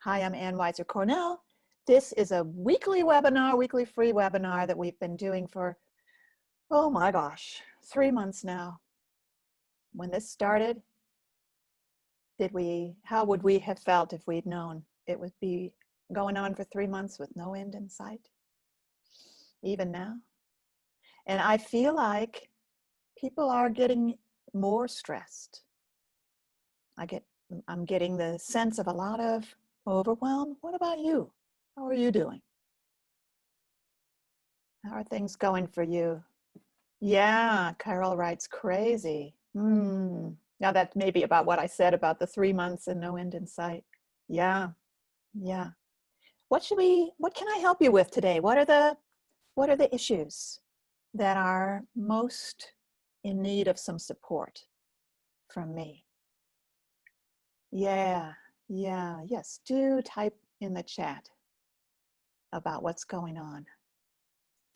Hi, I'm Ann Weiser Cornell. This is a weekly webinar, weekly free webinar that we've been doing for, oh my gosh, 3 months now. When this started, how would we have felt if we'd known it would be going on for 3 months with no end in sight? Even now. And I feel like people are getting more stressed. I'm getting the sense of a lot of overwhelm. What about you? How are you doing? How are things going for you? Yeah, Carol writes crazy. Now that may be about what I said about the 3 months and no end in sight. Yeah. What can I help you with today? What are the issues that are most in need of some support from me? Yes, do type in the chat about what's going on.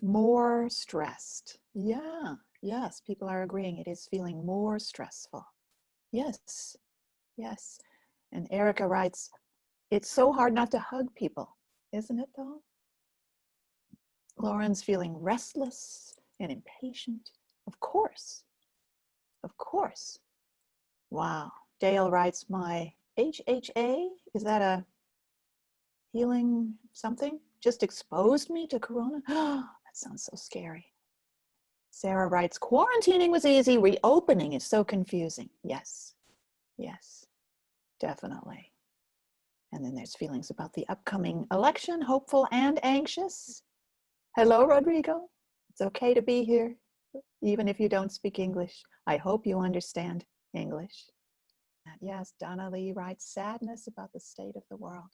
More stressed. Yes, people are agreeing it is feeling more stressful. Yes. And Erica writes, it's so hard not to hug people, isn't it though? Lauren's feeling restless and impatient. Of course. Wow. Dale writes, my HHA, is that a healing something? Just exposed me to corona? That sounds so scary. Sarah writes, quarantining was easy, reopening is so confusing. Yes, definitely. And then there's feelings about the upcoming election, hopeful and anxious. Hello, Rodrigo. It's okay to be here, even if you don't speak English. I hope you understand English. Yes, Donna Lee writes, sadness about the state of the world.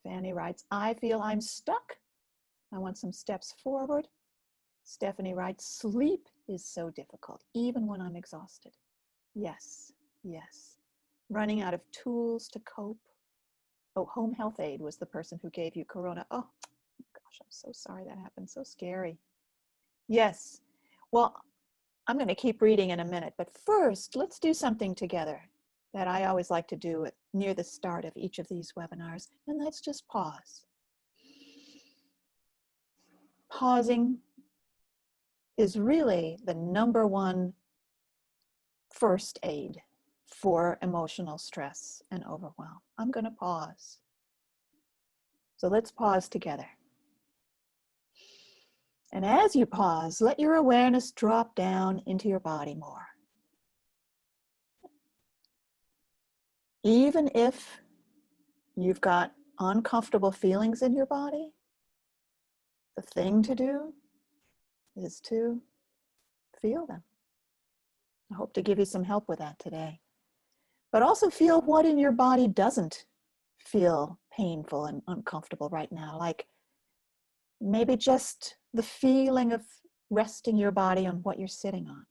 Fanny writes, I feel I'm stuck. I want some steps forward. Stephanie writes, sleep is so difficult, even when I'm exhausted. Yes. Running out of tools to cope. Oh, Home Health Aid was the person who gave you corona. Oh, gosh, I'm so sorry that happened. So scary. Yes. Well, I'm going to keep reading in a minute, but first, let's do something together that I always like to do near the start of each of these webinars, and let's just pause. Pausing is really the number one first aid for emotional stress and overwhelm. I'm going to pause. So let's pause together. And as you pause, let your awareness drop down into your body more. Even if you've got uncomfortable feelings in your body, the thing to do is to feel them. I hope to give you some help with that today. But also feel what in your body doesn't feel painful and uncomfortable right now. Like maybe just the feeling of resting your body on what you're sitting on.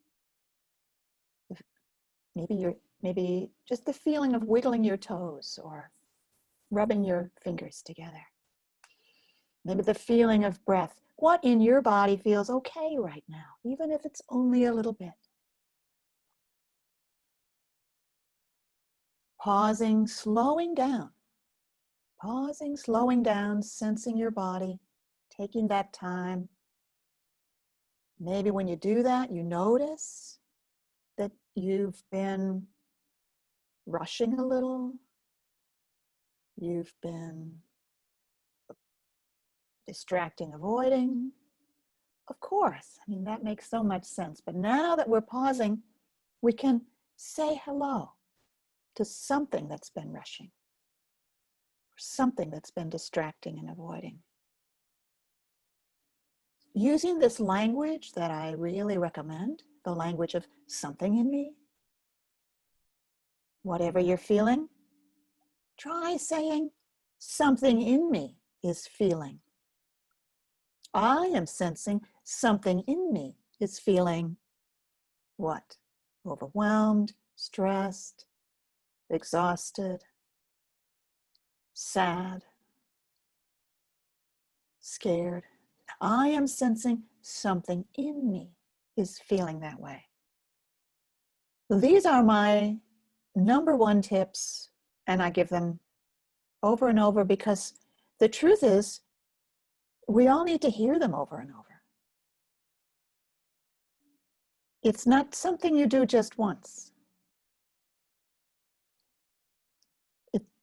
Maybe just the feeling of wiggling your toes or rubbing your fingers together. Maybe the feeling of breath. What in your body feels okay right now, even if it's only a little bit. Pausing, slowing down, sensing your body, taking that time. Maybe when you do that, you notice that you've been rushing a little. You've been distracting, avoiding. Of course, I mean, that makes so much sense. But now that we're pausing, we can say hello to something that's been rushing, or something that's been distracting and avoiding. Using this language that I really recommend, the language of something in me, whatever you're feeling, try saying something in me is feeling. I am sensing something in me is feeling what? Overwhelmed, stressed, exhausted, sad, scared. I am sensing something in me is feeling that way. These are my number one tips, and I give them over and over, because the truth is, we all need to hear them over and over. It's not something you do just once.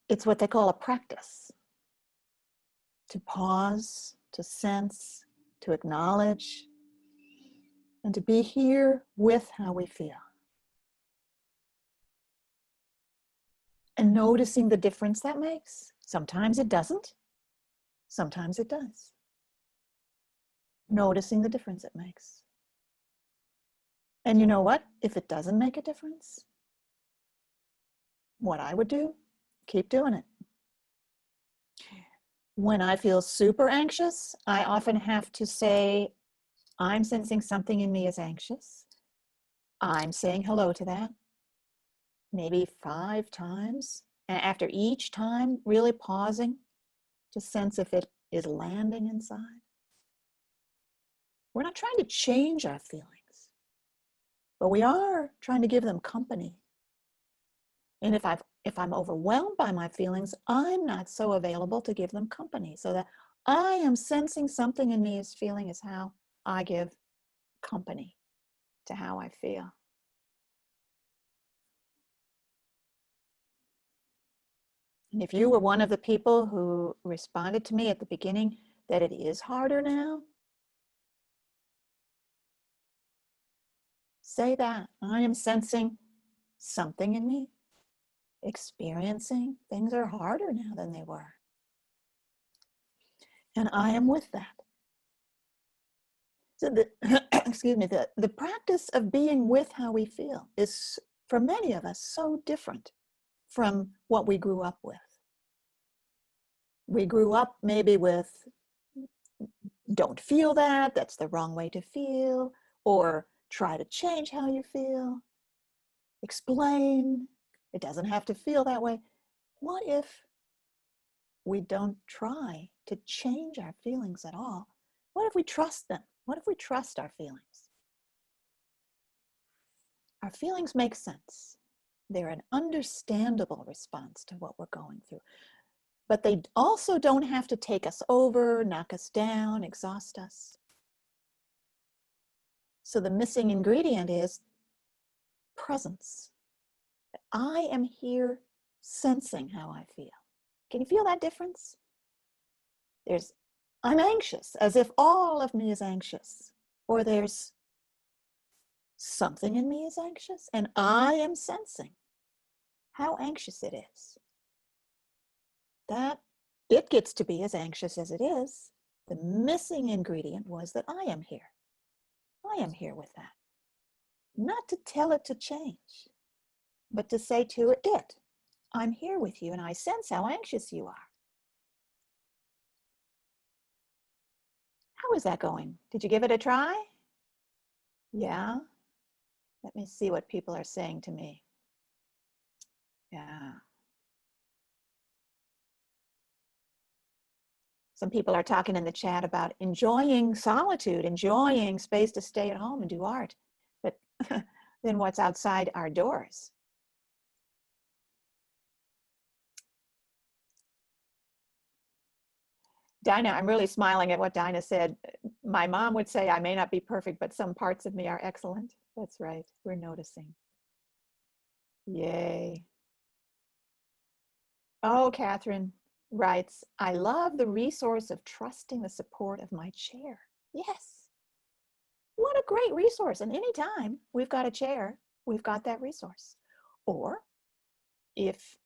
It's what they call a practice. To pause, to sense, to acknowledge, and to be here with how we feel. And noticing the difference that makes. Sometimes it doesn't. Sometimes it does. Noticing the difference it makes. And you know what? If it doesn't make a difference, what I would do, keep doing it. When I feel super anxious, I often have to say, I'm sensing something in me is anxious. I'm saying hello to that. Maybe 5 times. And after each time, really pausing to sense if it is landing inside. We're not trying to change our feelings, but we are trying to give them company. And if I'm overwhelmed by my feelings, I'm not so available to give them company. So that I am sensing something in me is feeling is how I give company to how I feel. And if you were one of the people who responded to me at the beginning that it is harder now, say that. I am sensing something in me, experiencing things are harder now than they were. And I am with that. So excuse me, the practice of being with how we feel is, for many of us, so different from what we grew up with. We grew up maybe with, don't feel that, that's the wrong way to feel, or try to change how you feel, explain, it doesn't have to feel that way. What if we don't try to change our feelings at all? What if we trust them? What if we trust our feelings? Our feelings make sense. They're an understandable response to what we're going through. But they also don't have to take us over, knock us down, exhaust us. So the missing ingredient is presence. I am here sensing how I feel. Can you feel that difference? I'm anxious, as if all of me is anxious. Or there's something in me is anxious, and I am sensing how anxious it is. That it gets to be as anxious as it is. The missing ingredient was that I am here. I am here with that. Not to tell it to change, but to say to it, I'm here with you and I sense how anxious you are. How is that going? Did you give it a try? Yeah. Let me see what people are saying to me. Yeah. Some people are talking in the chat about enjoying solitude, enjoying space to stay at home and do art. But then what's outside our doors? Dinah, I'm really smiling at what Dinah said. My mom would say, I may not be perfect, but some parts of me are excellent. That's right. We're noticing. Yay. Oh, Catherine writes, I love the resource of trusting the support of my chair. Yes. What a great resource. And anytime we've got a chair, we've got that resource. Or if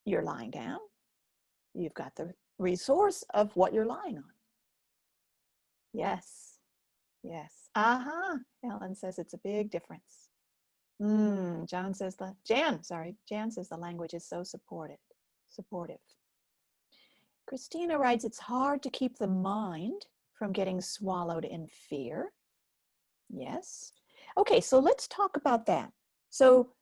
you're lying down, you've got the resource of what you're lying on. Yes. Yes. Ellen says it's a big difference. Jan says the language is so supportive. Christina writes, it's hard to keep the mind from getting swallowed in fear. Yes. Okay, so let's talk about that. So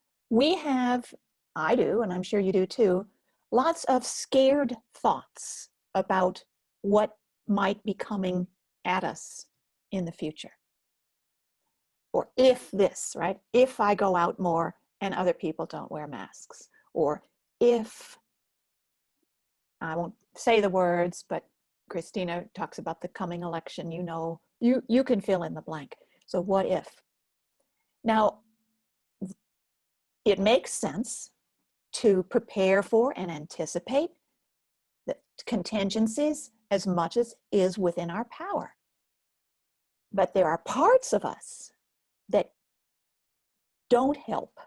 I do, and I'm sure you do too, lots of scared thoughts about what might be coming at us in the future. Or if this, right? If I go out more and other people don't wear masks. Or if I won't say the words, but Christina talks about the coming election. You know, you can fill in the blank. So what if? Now, it makes sense to prepare for and anticipate the contingencies as much as is within our power. But there are parts of us that don't help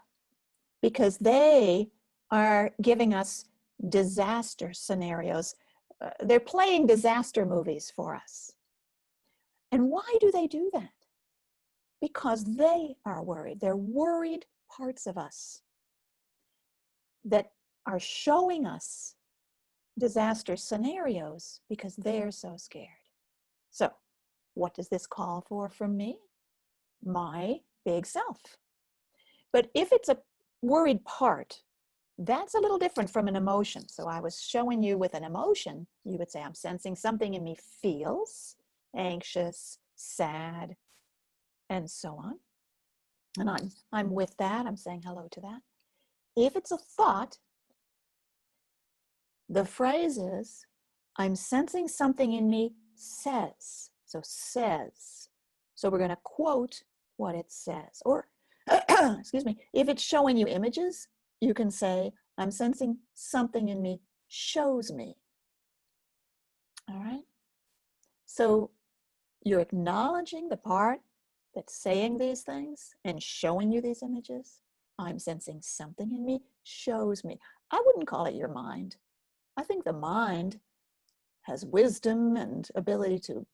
because they are giving us disaster scenarios. They're playing disaster movies for us. And why do they do that? Because they are worried. They're worried parts of us that are showing us disaster scenarios because they're so scared. So, what does this call for from me? My big self. But if it's a worried part, that's a little different from an emotion. So I was showing you with an emotion, you would say, I'm sensing something in me feels anxious, sad, and so on. And I'm with that. I'm saying hello to that. If it's a thought, the phrase is, I'm sensing something in me says. So says. So we're going to quote what it says. Or, excuse me, if it's showing you images, you can say, I'm sensing something in me shows me. All right? So you're acknowledging the part that's saying these things and showing you these images. I'm sensing something in me shows me. I wouldn't call it your mind. I think the mind has wisdom and ability to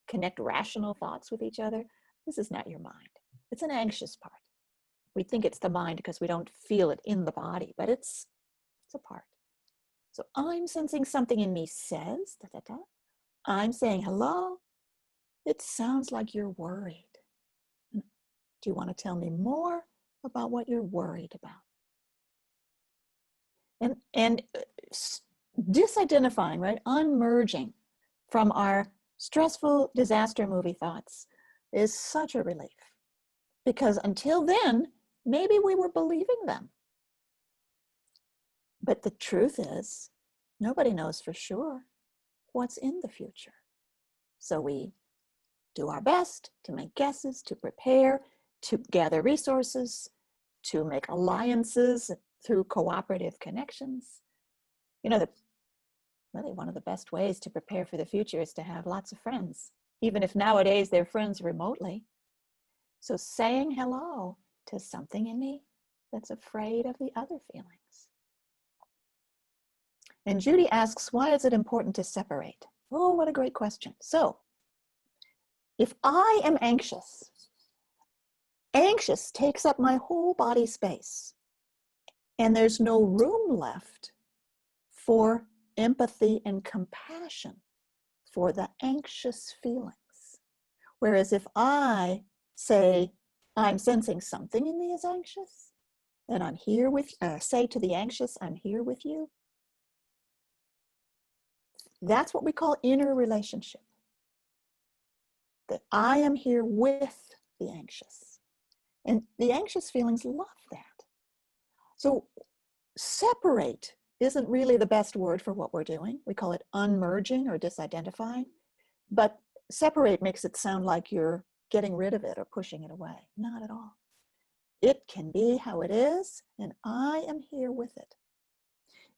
connect rational thoughts with each other. This is not your mind. It's an anxious part. We think it's the mind because we don't feel it in the body, but it's a part. So I'm sensing something in me says, da, da, da. I'm saying, hello, it sounds like you're worried. Do you want to tell me more about what you're worried about? And disidentifying, right? Unmerging from our stressful disaster movie thoughts is such a relief. Because until then, maybe we were believing them. But the truth is, nobody knows for sure what's in the future. So we do our best to make guesses, to prepare, to gather resources, to make alliances through cooperative connections. You know, really one of the best ways to prepare for the future is to have lots of friends, even if nowadays they're friends remotely. So saying hello to something in me that's afraid of the other feelings. And Judy asks, why is it important to separate? Oh, what a great question. So, if I am anxious, anxious takes up my whole body space, and there's no room left for empathy and compassion for the anxious feelings. Whereas if I say, I'm sensing something in me is anxious, and I'm here with, say to the anxious, I'm here with you. That's what we call inner relationship. That I am here with the anxious. And the anxious feelings love that. So separate isn't really the best word for what we're doing. We call it unmerging or disidentifying. But separate makes it sound like you're getting rid of it or pushing it away. Not at all. It can be how it is, and I am here with it.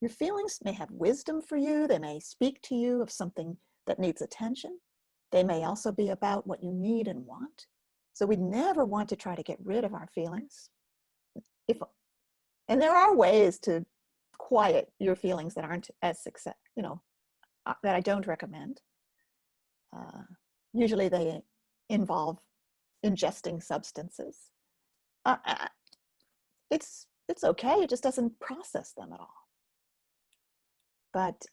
Your feelings may have wisdom for you. They may speak to you of something that needs attention. They may also be about what you need and want. So we never want to try to get rid of our feelings. And there are ways to quiet your feelings that aren't as success, that I don't recommend. Usually they involve ingesting substances. It's okay. It just doesn't process them at all. But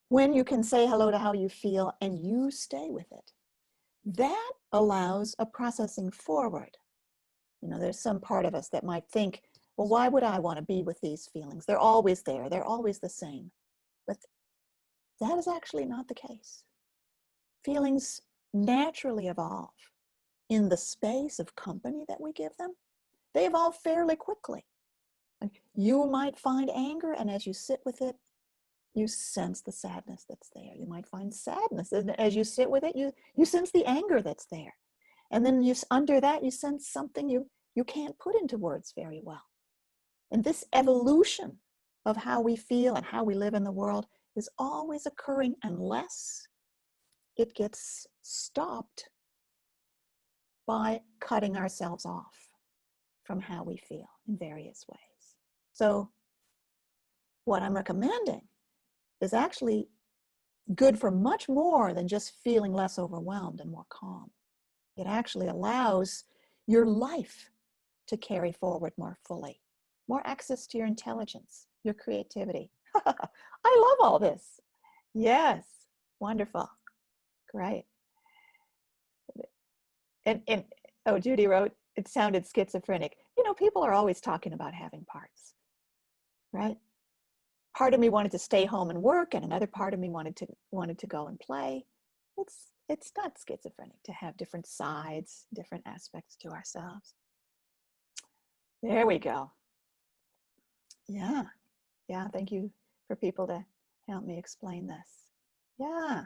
when you can say hello to how you feel and you stay with it, that allows a processing forward. There's some part of us that might think, well, why would I want to be with these feelings? They're always there. They're always the same. But that is actually not the case. Feelings naturally evolve in the space of company that we give them. They evolve fairly quickly. You might find anger, and as you sit with it, you sense the sadness that's there. You might find sadness, and as you sit with it, you sense the anger that's there. And then under that, you sense something you can't put into words very well. And this evolution of how we feel and how we live in the world is always occurring unless it gets stopped by cutting ourselves off from how we feel in various ways. So what I'm recommending is actually good for much more than just feeling less overwhelmed and more calm. It actually allows your life to carry forward more fully, more access to your intelligence, your creativity. I love all this. Yes, wonderful, great. And oh, Judy wrote, it sounded schizophrenic. You know, people are always talking about having parts, right? Part of me wanted to stay home and work, and another part of me wanted to go and play. It's not schizophrenic to have different sides, different aspects to ourselves. There we go. Yeah, thank you for people to help me explain this. Yeah,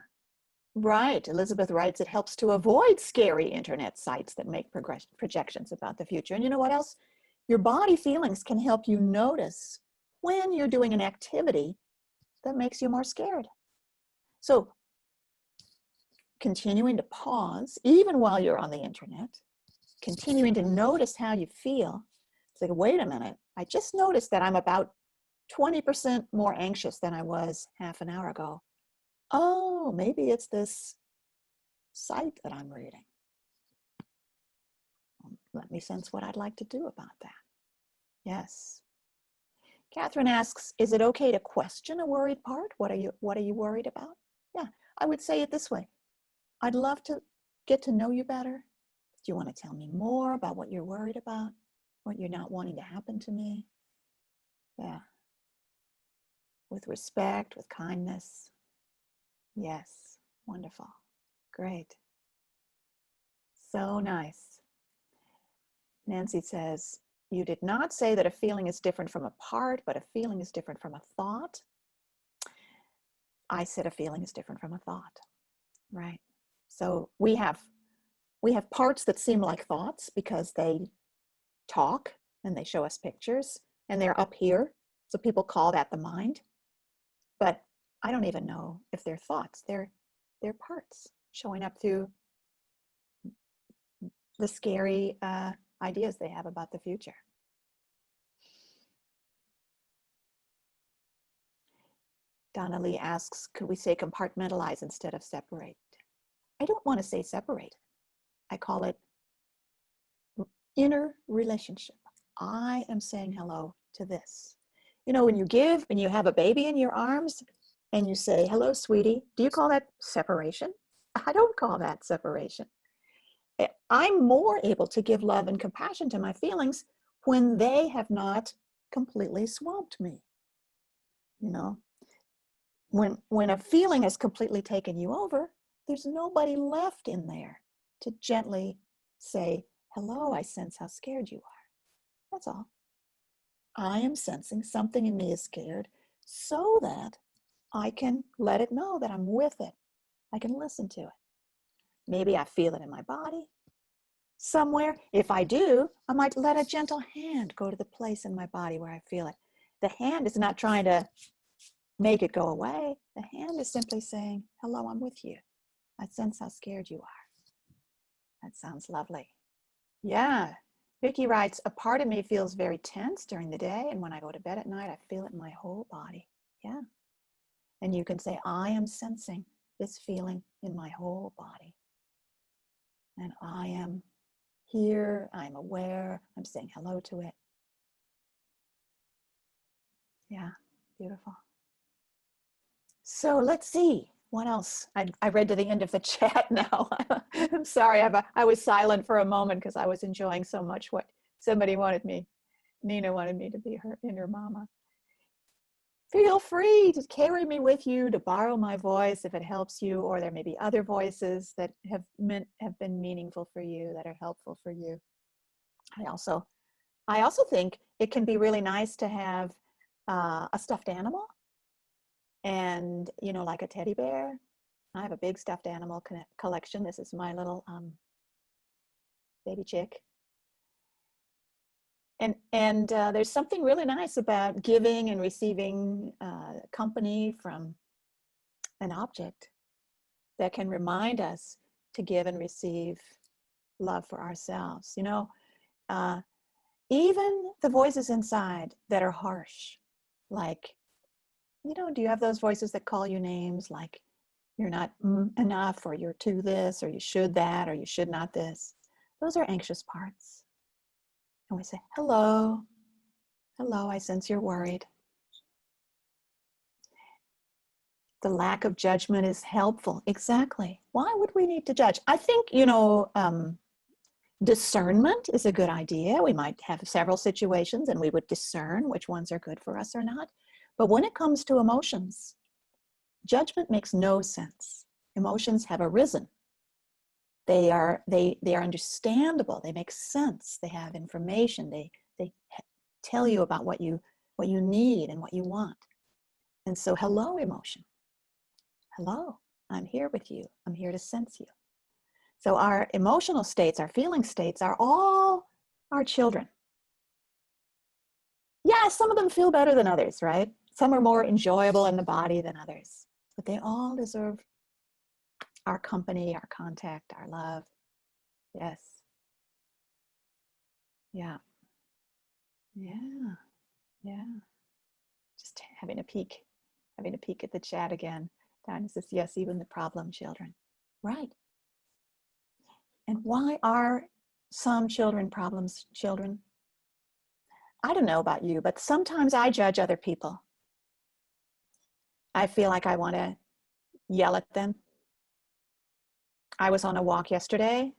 right. Elizabeth writes, it helps to avoid scary internet sites that make projections about the future. And you know what else? Your body feelings can help you notice when you're doing an activity that makes you more scared. So continuing to pause, even while you're on the internet, continuing to notice how you feel. It's like, wait a minute, I just noticed that I'm about 20% more anxious than I was half an hour ago. Oh, maybe it's this site that I'm reading. Let me sense what I'd like to do about that. Yes. Catherine asks, is it okay to question a worried part? What are you worried about? Yeah, I would say it this way. I'd love to get to know you better. Do you want to tell me more about what you're worried about? What you're not wanting to happen to me? Yeah. With respect, with kindness. Yes, wonderful. Great. So nice. Nancy says, you did not say that a feeling is different from a part, but a feeling is different from a thought. I said a feeling is different from a thought, right? So we have parts that seem like thoughts because they talk and they show us pictures and they're up here. So people call that the mind. But I don't even know if they're thoughts. They're parts showing up through the scary ideas they have about the future. Donna Lee asks, could we say compartmentalize instead of separate? I don't want to say separate. I call it inner relationship. I am saying hello to this. You know, when you have a baby in your arms and you say, hello, sweetie, do you call that separation? I don't call that separation. I'm more able to give love and compassion to my feelings when they have not completely swamped me. You know, when a feeling has completely taken you over, there's nobody left in there to gently say, hello, I sense how scared you are. That's all. I am sensing something in me is scared so that I can let it know that I'm with it. I can listen to it. Maybe I feel it in my body somewhere. If I do, I might let a gentle hand go to the place in my body where I feel it. The hand is not trying to make it go away. The hand is simply saying, hello, I'm with you. I sense how scared you are. That sounds lovely. Yeah. Vicky writes, a part of me feels very tense during the day, and when I go to bed at night, I feel it in my whole body. Yeah. And you can say, I am sensing this feeling in my whole body. And I am here, I'm aware, I'm saying hello to it. Yeah, beautiful. So let's see, what else? I read to the end of the chat now. I'm sorry, I was silent for a moment because I was enjoying so much what somebody wanted me, Nina wanted me to be her inner mama. Feel free to carry me with you, to borrow my voice if it helps you, or there may be other voices that have been meaningful for you, that are helpful for you. I also I also think it can be really nice to have a stuffed animal, and like a teddy bear. I have a big stuffed animal collection. This is my little baby chick. And there's something really nice about giving and receiving company from an object that can remind us to give and receive love for ourselves. Even the voices inside that are harsh, like, do you have those voices that call you names, like you're not enough, or you're too this, or you should that, or you should not this? Those are anxious parts. And we say, hello, hello, I sense you're worried. The lack of judgment is helpful. Exactly. Why would we need to judge? I think, discernment is a good idea. We might have several situations and we would discern which ones are good for us or not. But when it comes to emotions, judgment makes no sense. Emotions have arisen. They are understandable. They make sense. They have information. They tell you about what you need and what you want. And so, hello, emotion. Hello, I'm here with you. I'm here to sense you. So our emotional states, our feeling states are all our children. Yeah, some of them feel better than others, right? Some are more enjoyable in the body than others, but they all deserve our company, our contact, our love. Yes. Yeah. Yeah. Yeah. Just having a peek at the chat again. Diana says, yes, even the problem children. Right. And why are some children problems children? I don't know about you, but sometimes I judge other people. I feel like I want to yell at them. I was on a walk yesterday.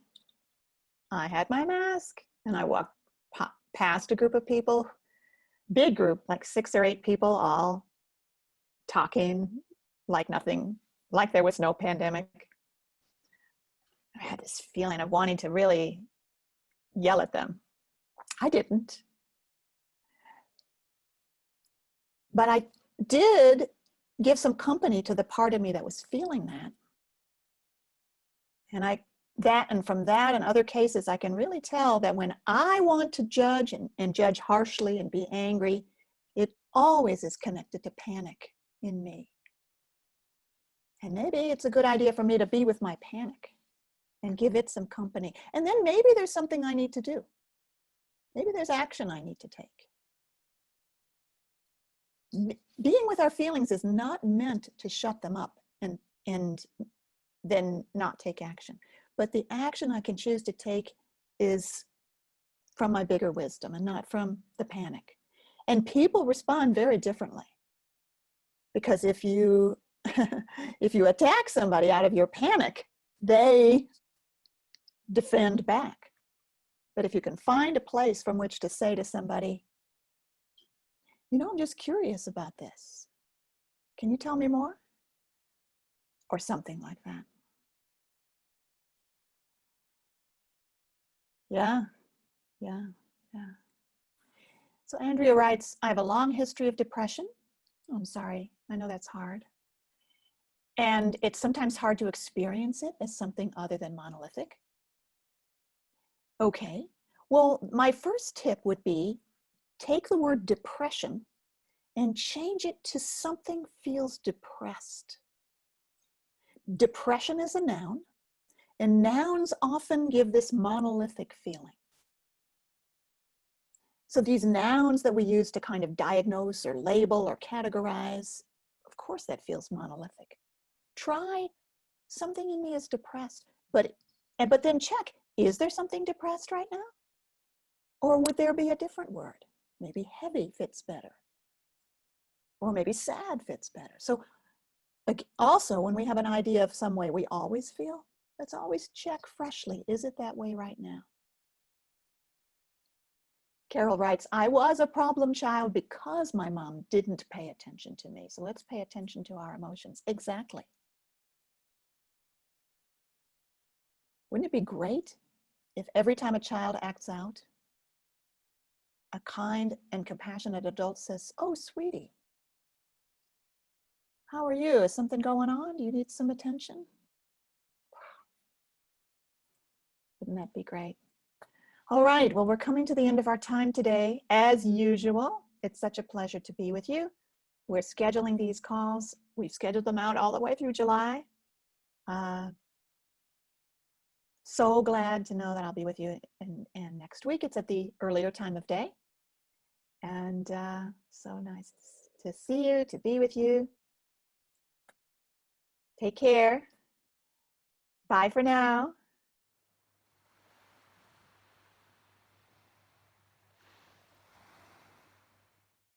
I had my mask and I walked past a group of people, big group, like 6 or 8 people, all talking like nothing, like there was no pandemic. I had this feeling of wanting to really yell at them. I didn't. But I did give some company to the part of me that was feeling that. And from that and other cases, I can really tell that when I want to judge and judge harshly and be angry, it always is connected to panic in me. And maybe it's a good idea for me to be with my panic and give it some company. And then maybe there's something I need to do. Maybe there's action I need to take. Being with our feelings is not meant to shut them up and then not take action. But the action I can choose to take is from my bigger wisdom and not from the panic. And people respond very differently. Because if you attack somebody out of your panic, they defend back. But if you can find a place from which to say to somebody, I'm just curious about this. Can you tell me more? Or something like that. Yeah. So Andrea writes, I have a long history of depression. Oh, I'm sorry. I know that's hard. And it's sometimes hard to experience it as something other than monolithic. Okay. Well, my first tip would be take the word depression and change it to something feels depressed. Depression is a noun, and nouns often give this monolithic feeling. So these nouns that we use to kind of diagnose or label or categorize, of course that feels monolithic. Try something in me is depressed, but then check, is there something depressed right now? Or would there be a different word? Maybe heavy fits better. Or maybe sad fits better. So also, when we have an idea of some way we always feel, let's always check freshly, is it that way right now? Carol writes, I was a problem child because my mom didn't pay attention to me. So let's pay attention to our emotions. Exactly. Wouldn't it be great if every time a child acts out, a kind and compassionate adult says, "Oh, sweetie, how are you? Is something going on? Do you need some attention?" Wouldn't that be great? All right, well, we're coming to the end of our time today. As usual, it's such a pleasure to be with you. We're scheduling these calls. We've scheduled them out all the way through July. So glad to know that I'll be with you and next week. It's at the earlier time of day. And so nice to see you, to be with you. Take care. Bye for now.